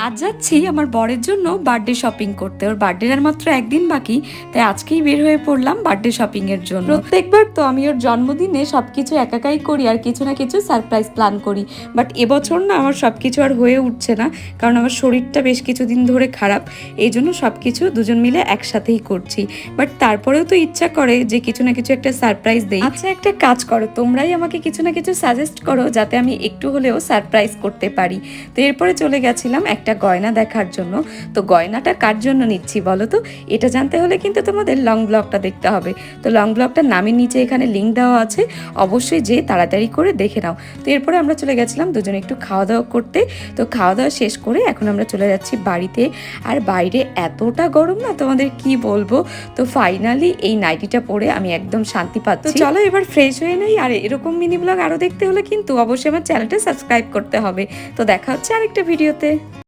আজ যাচ্ছি আমার বরের জন্য বার্থডে শপিং করতে। ওর বার্থডে আর মাত্র একদিন বাকি, তাই আজকেই বের হয়ে পড়লাম বার্থডে শপিং এর জন্য। প্রত্যেকবার তো আমি ওর জন্মদিনে সবকিছু একাই করি আর কিছু না কিছু সারপ্রাইজ প্ল্যান করি, বাট এবছর না আমার সবকিছু আর হয়ে উঠছে না, কারণ আমার শরীরটা বেশ কিছুদিন ধরে খারাপ। এই জন্য সবকিছু দুজন মিলে একসাথেই করছি, বাট তারপরেও তো ইচ্ছা করে যে কিছু না কিছু একটা সারপ্রাইজ দেই। আচ্ছা, একটা কাজ করো, তোমরাই আমাকে কিছু না কিছু সাজেস্ট করো যাতে আমি একটু হলেও সারপ্রাইজ করতে পারি। তো এরপরে চলে গেছিলাম একটা গয়না দেখার জন্য। তো গয়নাটা কার জন্য নিচ্ছি বলো তো? এটা জানতে হলে কিন্তু তোমাদের লং ব্লগটা দেখতে হবে। তো লং ব্লগটার নামের নিচে এখানে লিঙ্ক দেওয়া আছে, অবশ্যই যে তাড়াতাড়ি করে দেখে নাও। তো এরপরে আমরা চলে গেছিলাম দুজনে একটু খাওয়া দাওয়া করতে। তো খাওয়া দাওয়া শেষ করে এখন আমরা চলে যাচ্ছি বাড়িতে। আর বাইরে এতটা গরম না, তোমাদের কি বলবো। তো ফাইনালি এই নাইটিটা পরে আমি একদম শান্তি পাচ্ছি। তো চলো এবার ফ্রেশ হয়ে নেই। আর এরকম মিনি ব্লগ আরও দেখতে হলে কিন্তু অবশ্যই আমার চ্যানেলটা সাবস্ক্রাইব করতে হবে। তো দেখা হচ্ছে আরেকটা ভিডিওতে।